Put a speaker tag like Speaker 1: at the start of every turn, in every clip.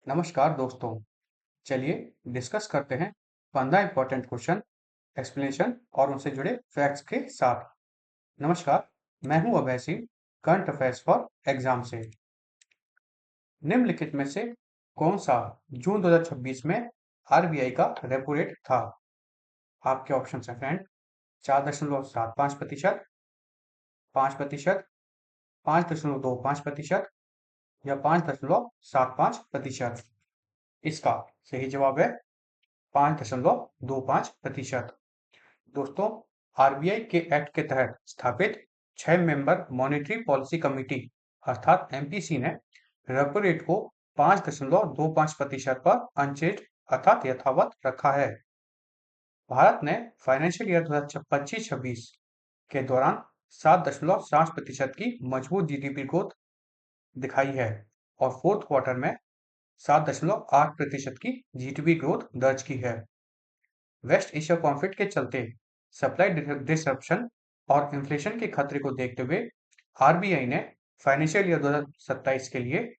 Speaker 1: नमस्कार दोस्तों। चलिए डिस्कस करते हैं 15 इंपॉर्टेंट क्वेश्चन, एक्सप्लेनेशन और उनसे जुड़े फैक्ट्स के साथ। नमस्कार, मैं हूं Abhay Singh, current affairs for exam से। निम्नलिखित में से कौन सा जून 2026 में आरबीआई का रेपो रेट था? आपके ऑप्शन है फ्रेंड, 4.75%, 5%, 5.25% या 5.75%। इसका सही जवाब है 5.25%। दोस्तों, आरबीआई के एक्ट के तहत स्थापित 6 मेंबर मॉनेटरी पॉलिसी कमेटी अर्थात एमपीसी ने रेपो रेट को 5.25% पर अनचेंज अर्थात यथावत रखा है। भारत ने फाइनेंशियल ईयर 2025-26 के दौरान 7.7% की मजबूत जीडीपी ग्रोथ दिखाई है और फोर्थ क्वार्टर में 7.8% की जीडीपी ग्रोथ दर्ज की है। वेस्ट एशिया कॉन्फ्लिक्ट के चलते सप्लाई डिसरप्शन और इन्फ्लेशन के खतरे को देखते हुए आरबीआई ने फाइनेंशियल ईयर 2027 के लिए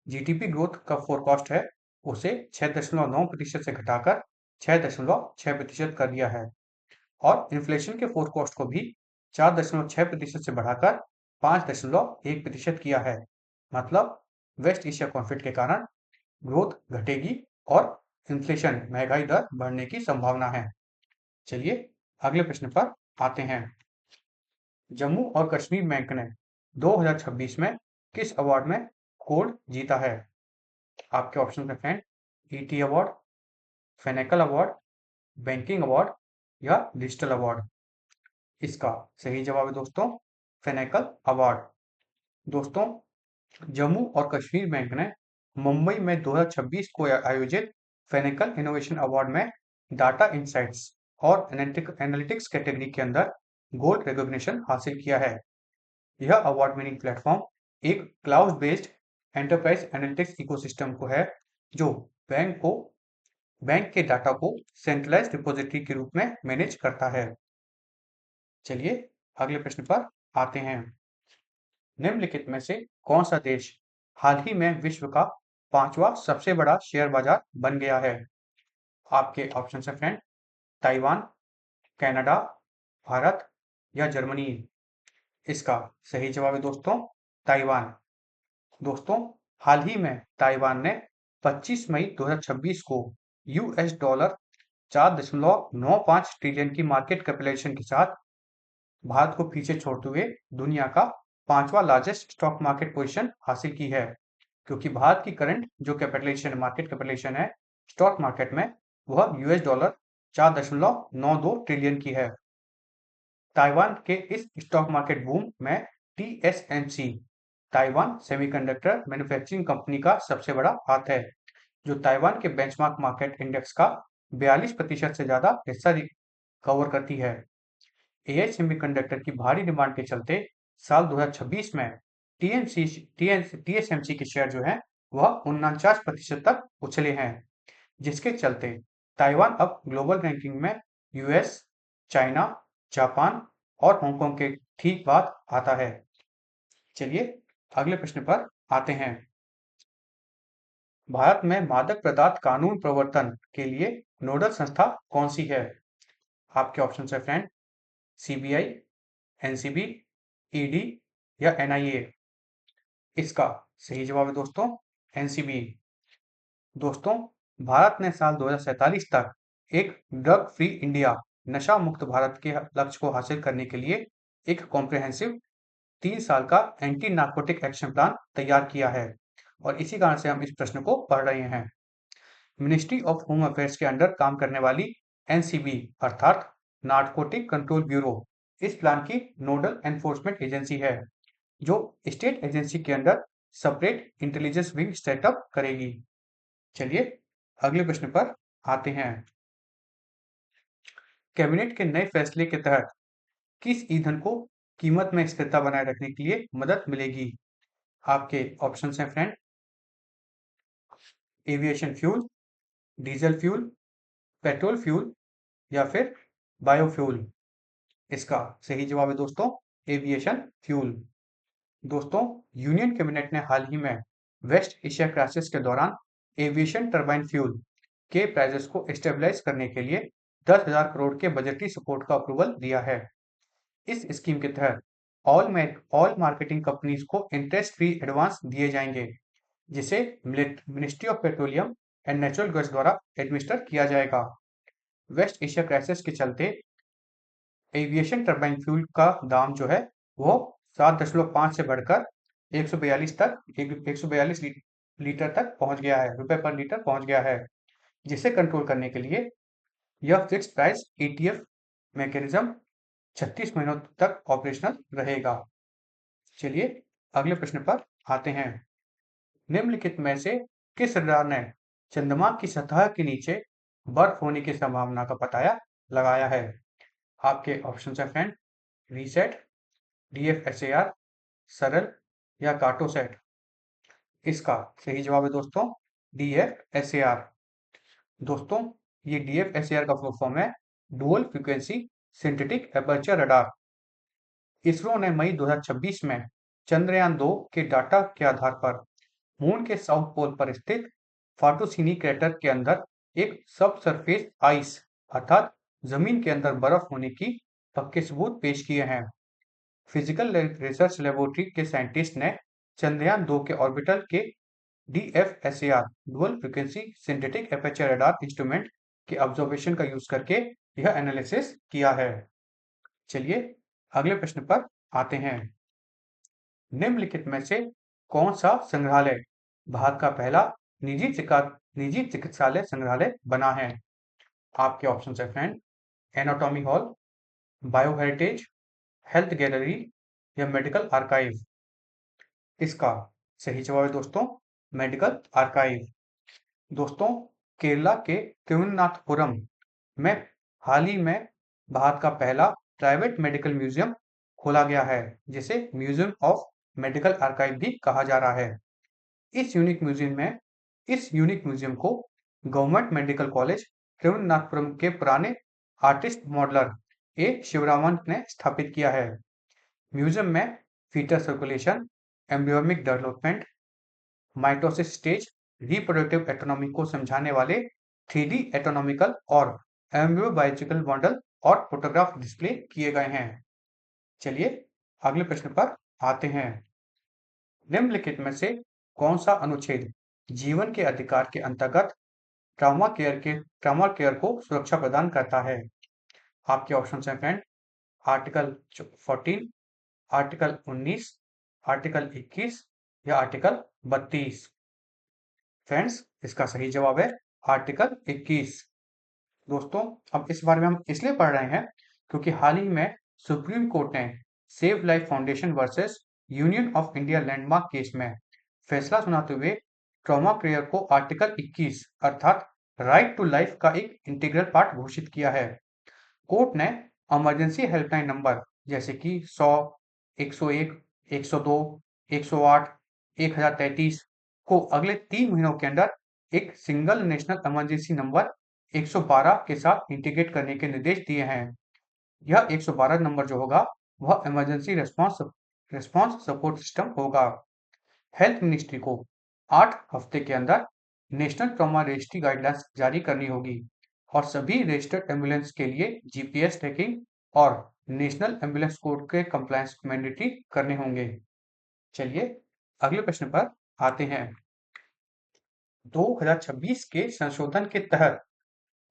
Speaker 1: जीडीपी ग्रोथ का फोरकास्ट है उसे 6.9% से घटाकर 6.6% कर दिया है और इन्फ्लेशन के फोरकास्ट को भी 4.6% से बढ़ाकर 5.1% किया है। मतलब वेस्ट एशिया कॉन्फ्लिक्ट के कारण ग्रोथ घटेगी और इन्फ्लेशन महंगाई दर बढ़ने की संभावना है। चलिए अगले प्रश्न पर आते हैं। जम्मू और कश्मीर बैंक ने 2026 में किस अवार्ड में गोल्ड जीता है? आपके ऑप्शन है friend, ET award, pinnacle award, banking award या डिजिटल अवार्ड। इसका सही जवाब है दोस्तों, फेनेकल अवार्ड। दोस्तों, जम्मू और कश्मीर बैंक ने मुंबई में 2026 को आयोजित फेनेकल इनोवेशन अवार्ड में डाटा इंसाइट्स और एनालिटिक्स कैटेगरी के अंदर गोल्ड रिकॉग्निशन हासिल किया है। यह अवार्ड विनिंग प्लेटफॉर्म एक cloud based enterprise analytics ecosystem को है जो बैंक के डाटा को सेंट्रलाइज्ड रिपोजिटरी के रूप में मैनेज करता है। चलिए अगले प्रश्न पर आते हैं। निम्नलिखित में से कौन सा देश हाल ही में विश्व का 5वां सबसे बड़ा शेयर बाजार बन गया है? आपके ऑप्शन है फ्रेंड, ताइवान, कनाडा, भारत या जर्मनी। इसका सही जवाब है दोस्तों, ताइवान। दोस्तों, हाल ही में ताइवान ने 25 मई 2026 को यूएस डॉलर 4.95 ट्रिलियन की मार्केट कैपिटलाइजेशन के साथ भारत को पीछे छोड़ते हुए दुनिया का 5वां लार्जेस्ट स्टॉक मार्केट पोजीशन हासिल की है, क्योंकि भारत की करंट जो कैपिटलाइजेशन मार्केट कैपिटलाइजेशन है स्टॉक मार्केट में वह यूएस डॉलर 4.92 ट्रिलियन की है। ताइवान के इस स्टॉक मार्केट बूम में TSMC Taiwan semiconductor manufacturing company का सबसे बड़ा हाथ है, जो ताइवान के बेंचमार्क मार्केट इंडेक्स का 42% से ज्यादा हिस्सा कवर करती है। एआई सेमीकंडक्टर की भारी डिमांड के चलते साल 2026 में टीएसएमसी के शेयर जो हैं वह 49% तक उछले हैं, जिसके चलते ताइवान अब ग्लोबल रैंकिंग में यूएस, चाइना, जापान और हांगकांग के ठीक बाद आता है। चलिए अगले प्रश्न पर आते हैं। भारत में मादक पदार्थ कानून प्रवर्तन के लिए नोडल संस्था कौन सी है? आपके ऑप्शन है फ्रेंड, सीबीआई, एनसीबी, ईडी या एनआईए। इसका सही जवाब है दोस्तों, एनसीबी। दोस्तों, भारत ने साल 2047 तक एक ड्रग फ्री इंडिया नशा मुक्त भारत के लक्ष्य को हासिल करने के लिए एक कॉम्प्रिहेंसिव 3 साल का एंटी नार्कोटिक एक्शन प्लान तैयार किया है और इसी कारण से हम इस प्रश्न को पढ़ रहे हैं। मिनिस्ट्री ऑफ होम अफेयर्स के अंडर काम करने वाली एनसीबी अर्थात नार्कोटिक कंट्रोल ब्यूरो इस प्लान की नोडल एनफोर्समेंट एजेंसी है, जो स्टेट एजेंसी के अंदर सेपरेट इंटेलिजेंस विंग सेटअप करेगी। चलिए अगले प्रश्न पर आते हैं। कैबिनेट के नए फैसले के तहत किस ईंधन को कीमत में स्थिरता बनाए रखने के लिए मदद मिलेगी? आपके ऑप्शन हैं friend, aviation fuel, diesel fuel, petrol fuel या फिर बायोफ्यूल। इसका सही जवाब है दोस्तों, एविएशन फ्यूल। दोस्तों, यूनियन कैबिनेट ने हाल ही में वेस्ट एशिया क्राइसिस के दौरान एविएशन टरबाइन फ्यूल के प्राइजेस को स्टेबलाइज करने के लिए 10,000 करोड़ के बजटरी सपोर्ट का अप्रूवल दिया है। इस स्कीम के तहत ऑल मार्केटिंग कंपनीज को इंटरेस्ट फ्री एडवांस दिए जाएंगे, जिसे ministry of petroleum and natural gas द्वारा एडमिनिस्टर किया जाएगा। वेस्ट एशिया क्राइसिस के चलते एविएशन टरबाइन फ्यूल का दाम जो है वो 7.5 से बढ़कर 142 लीटर तक पहुंच गया है, रुपए पर लीटर पहुंच गया है, जिसे कंट्रोल करने के लिए यह फिक्स प्राइस ईटीएफ मैकेनिज्म 36 महीनों तक ऑपरेशनल रहेगा। चलिए अगले प्रश्न पर आते हैं। निम्नलिखित में से किस रडार ने चंद्रमा की सतह के नीचे बर्फ होने की संभावना का पता लगाया है? आपके ऑप्शन है फ्रेंड, रीसेट, डीएफएसएआर, सरल या कार्टोसैट। इसका सही जवाब है दोस्तों डीएफएसएआर। दोस्तों ये डीएफएसएआर का फुल फॉर्म है dual frequency synthetic aperture radar. ISRO ने मई 2026 में चंद्रयान 2 के डाटा के आधार पर मून के साउथ पोल पर स्थित फाटोसिनी क्रेटर के अंदर एक सब सरफेस आइस अर्थात जमीन के अंदर बर्फ होने की पक्के सबूत पेश किए हैं। फिजिकल रिसर्च लेबोरेटरी के साइंटिस्ट ने चंद्रयान 2 के ऑर्बिटल के DFSAR dual frequency synthetic aperture radar instrument के ऑब्जर्वेशन का यूज करके यह एनालिसिस किया है। चलिए अगले प्रश्न पर आते हैं। निम्नलिखित में से कौन सा संग्रहालय भारत का पहला निजी चिकित्सालय संग्रहालय बना है? आपके ऑप्शन है friend, anatomy hall, bio heritage, health gallery या मेडिकल आर्काइव। इसका सही जवाब है दोस्तों मेडिकल आर्काइव। दोस्तों केरला के तिरुवनंतपुरम में हाल ही में भारत का पहला प्राइवेट मेडिकल म्यूजियम खोला गया है, जिसे म्यूजियम ऑफ मेडिकल आर्काइव भी कहा जा रहा है। इस यूनिक म्यूजियम को गवर्नमेंट मेडिकल कॉलेज तिरुवनंतपुरम के पुराने आर्टिस्ट मॉडलर ए शिवरामन ने स्थापित किया है। म्यूजियम में fetal circulation, embryonic development, mitosis stage, reproductive anatomy को समझाने वाले 3D एटोनॉमिकल और एम्ब्रियोबायोलॉजिकल मॉडल और फोटोग्राफ डिस्प्ले किए गए हैं। चलिए अगले प्रश्न पर आते हैं। निम्नलिखित में से कौन सा अनुच्छेद जीवन के अधिकार के अंतर्गत ट्रॉमा केयर को सुरक्षा प्रदान करता है? आपके ऑप्शन हैं फ्रेंड, आर्टिकल 14, आर्टिकल 19, आर्टिकल 21 या आर्टिकल 32। फ्रेंड्स इसका सही जवाब है आर्टिकल 21। दोस्तों अब इस बारे में हम इसलिए पढ़ रहे हैं क्योंकि हाल ही में सुप्रीम कोर्ट ने save life foundation versus union of India landmark case में फैसला सुनाते हुए ट्रॉमा केयर को आर्टिकल 21 अर्थात राइट टू लाइफ का एक इंटीग्रल पार्ट घोषित किया है। कोर्ट ने इमरजेंसी हेल्पलाइन नंबर जैसे कि 100, 101, 102, 108, 1033 को अगले 3 महीनों के अंदर एक सिंगल नेशनल इमरजेंसी नंबर 112 के साथ इंटीग्रेट करने के निर्देश दिए हैं। यह 112 नंबर जो होगा वह इमरजेंसी रिस्पांस सपोर्ट सिस्टम होगा। हेल्थ मिनिस्ट्री को 8 हफ्ते के अंदर नेशनल ट्रॉमा रजिस्ट्री गाइडलाइंस जारी करनी होगी और सभी रजिस्टर्ड एम्बुलेंस के लिए जीपीएस ट्रैकिंग और नेशनल एम्बुलेंस कोड के कंप्लायंस मैंडेटरी करने होंगे। चलिए अगले प्रश्न पर आते हैं। 2026 के संशोधन के तहत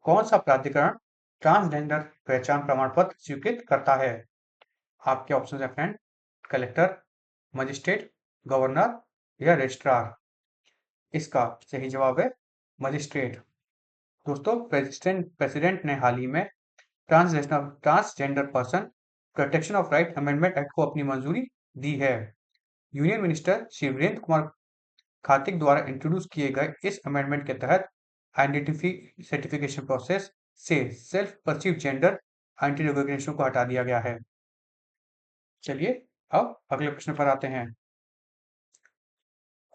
Speaker 1: कौन सा प्राधिकरण ट्रांसजेंडर पहचान प्रमाण पत्र स्वीकृत करता है? आपके ऑप्शन है फ्रेंड, कलेक्टर, मजिस्ट्रेट, गवर्नर या रजिस्ट्रार। इसका सही जवाब है मजिस्ट्रेट। दोस्तों प्रेसिडेंट ने हाल ही में transgender person protection of right amendment act को अपनी मंजूरी दी है। यूनियन मिनिस्टर श्री वीरेंद्र कुमार खातिक द्वारा इंट्रोड्यूस किए गए इस अमेंडमेंट के तहत आइडेंटिटी सर्टिफिकेशन प्रोसेस से self perceive gender identity recognition को हटा दिया गया है। चलिए अब अगले प्रश्न पर आते हैं।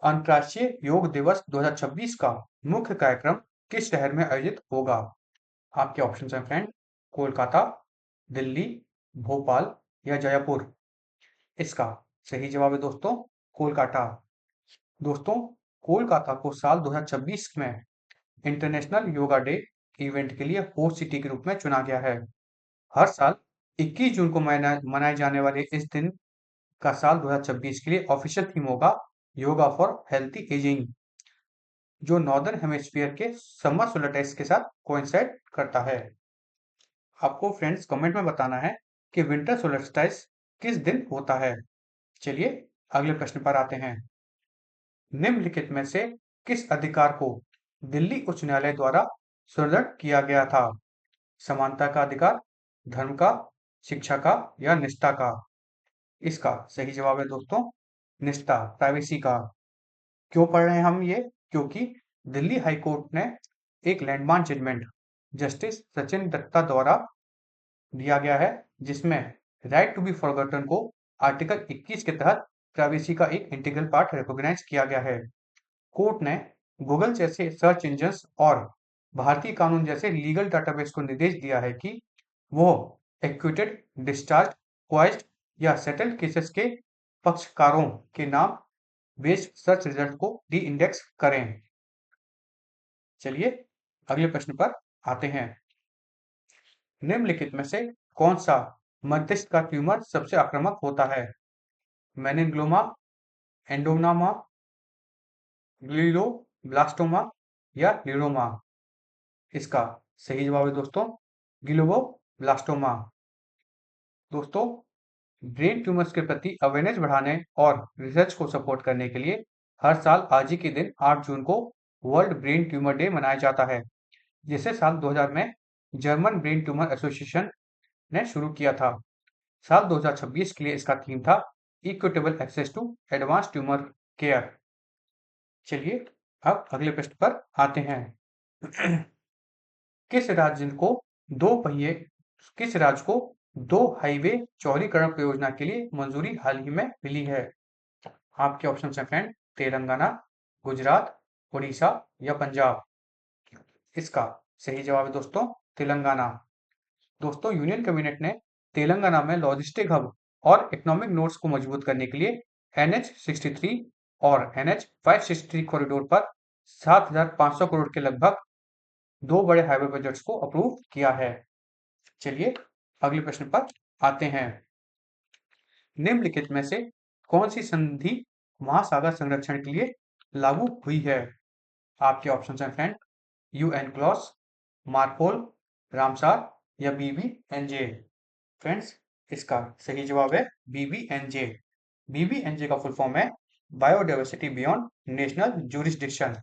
Speaker 1: अंतर्राष्ट्रीय योग दिवस 2026 का मुख्य कार्यक्रम किस शहर में आयोजित होगा? आपके ऑप्शन हैं फ्रेंड, कोलकाता, दिल्ली, भोपाल या जयपुर। इसका सही जवाब है दोस्तों कोलकाता। दोस्तों कोलकाता को साल 2026 में इंटरनेशनल योगा डे इवेंट के लिए होस्ट सिटी के रूप में चुना गया है। हर साल 21 जून को मनाए जाने वाले इस दिन का साल 2026 के लिए ऑफिशियल थीम होगा योगा फॉर हेल्थी एजिंग, जो नॉर्दर्न हेमिस्फीयर के समर सोलस्टिस के साथ कोइंसाइड करता है। आपको फ्रेंड्स कमेंट में बताना है कि विंटर सोलस्टिस किस दिन होता है। चलिए अगले प्रश्न पर आते हैं। निम्नलिखित में से किस अधिकार को दिल्ली उच्च न्यायालय द्वारा सुदृढ़ किया गया था? समानता का अधिकार, धर्म का, शिक्षा का या निष्ठा का? इसका सही जवाब है दोस्तों निष्ठा, प्राइवेसी का। क्यों पढ़ रहे हैं हम ये? क्योंकि दिल्ली हाई कोर्ट ने एक landmark judgment justice Sachin Dutta द्वारा दिया गया है, जिसमें राइट टू बी फॉरगॉटन को आर्टिकल 21 के तहत प्राइवेसी का एक इंटीग्रल पार्ट रिकॉग्नाइज किया गया है। कोर्ट ने गूगल जैसे सर्च इंजन्स और भारतीय कानून जैसे लीगल डाटाबेस को निर्देश दिया है कि वो एक्विटेड, डिस्चार्ज, क्वाइस्ड या सेटल्ड केसेस के पक्षकारों के नाम बेस्ड सर्च रिजल्ट को डी इंडेक्स करें। चलिए अगले प्रश्न पर आते हैं। निम्नलिखित में से कौन सा मस्तिष्क का ट्यूमर सबसे आक्रामक होता है? मेनिनग्लोमा, एंडोनामा, ग्लियोब्लास्टोमा या न्यूरोमा? इसका सही जवाब है दोस्तों ग्लियोब्लास्टोमा। दोस्तों ब्रेन ट्यूमर्स के प्रति अवेयरनेस बढ़ाने और रिसर्च को सपोर्ट करने के लिए हर साल आज ही के दिन 8 जून को वर्ल्ड ब्रेन ट्यूमर डे मनाया जाता है, जिसे साल 2000 में जर्मन ब्रेन ट्यूमर एसोसिएशन ने शुरू किया था। साल 2026 के लिए इसका थीम था equitable access to advance tumour care. चलिए अब अगले प्रश्न पर आते हैं। किस राज्य को दो पहिए किस राज्य को 2 हाईवे चौड़ीकरण परियोजना के लिए मंजूरी हाल ही में मिली है? आपके ऑप्शन है फ्रेंड तेलंगाना, गुजरात, उड़ीसा या पंजाब। इसका सही जवाब है दोस्तों तेलंगाना। दोस्तों यूनियन कैबिनेट ने तेलंगाना में लॉजिस्टिक हब और इकोनॉमिक नोड्स को मजबूत करने के लिए NH63 और NH563 कॉरिडोर पर 7,500 करोड़ के लगभग 2 बड़े हाईवे प्रोजेक्ट्स को अप्रूव किया है। चलिए अगले प्रश्न पर आते हैं। निम्नलिखित में से कौन सी संधि महासागर संरक्षण के लिए लागू हुई है? आपके ऑप्शन हैं friend UN clause, MARPOL, Ramsar या BBNJ। फ्रेंड्स इसका सही जवाब है BBNJ। BBNJ का फुल फॉर्म है बायोडाइवर्सिटी बियॉन्ड नेशनल जुरिस्डिक्शन।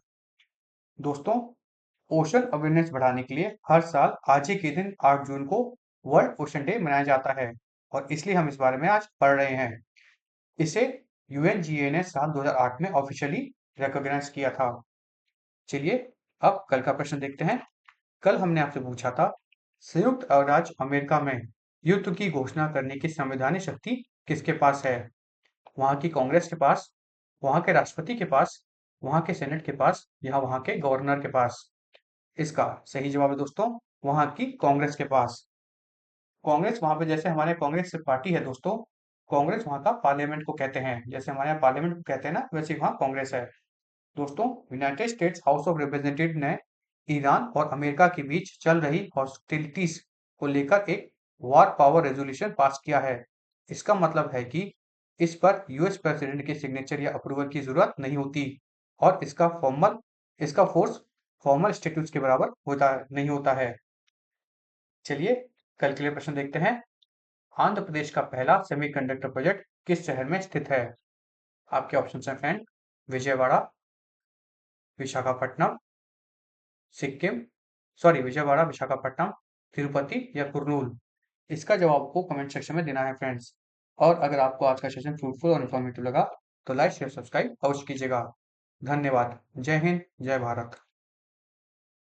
Speaker 1: दोस्तों ओशन अवेयरनेस बढ़ाने के लिए हर साल आज ही के दिन 8 जून को वर्ल्ड ओशन डे मनाया जाता है और इसलिए हम इस बारे में आज पढ़ रहे हैं। इसे UNGA ने साल 2008 में ऑफिशियली रिकॉग्नाइज किया था। चलिए अब कल का प्रश्न देखते हैं। कल हमने आपसे पूछा था संयुक्त राज्य अमेरिका में युद्ध की घोषणा करने की संवैधानिक शक्ति किसके पास है? वहां की कांग्रेस के पास, वहां के राष्ट्रपति के पास, वहां के सेनेट के पास या वहां के गवर्नर के पास? इसका सही जवाब है दोस्तों वहां की कांग्रेस के पास। कांग्रेस वहां पे जैसे हमारे कांग्रेस पार्टी है दोस्तों, कांग्रेस वहां का पार्लियामेंट को कहते हैं, जैसे हमारे यहाँ पार्लियामेंट को कहते हैं ना, वैसे वहां कांग्रेस है। दोस्तों United states house of representative ने ईरान और अमेरिका के बीच चल रही हॉस्टिलिटीज को लेकर एक वॉर पावर रेजोल्यूशन पास किया है। इसका मतलब है कि इस पर यूएस प्रेसिडेंट के सिग्नेचर या अप्रूवल की जरूरत नहीं होती और इसका फोर्स फॉर्मल स्टेटस के बराबर नहीं होता है। चलिए कल के लिए प्रश्न देखते हैं। आंध्र प्रदेश का पहला सेमीकंडक्टर प्रोजेक्ट किस शहर में स्थित है? आपके ऑप्शन हैं फ्रेंड विजयवाड़ा, विशाखापट्टनम, विजयवाड़ा, विशाखापट्टनम, तिरुपति या कुर्नूल? इसका जवाब आपको कमेंट सेक्शन में देना है फ्रेंड्स। और अगर आपको आज का सेशन फ्रूटफुल और इन्फॉर्मेटिव लगा तो लाइक शेयर सब्सक्राइब अवश्य कीजिएगा। धन्यवाद। जय हिंद, जय भारत।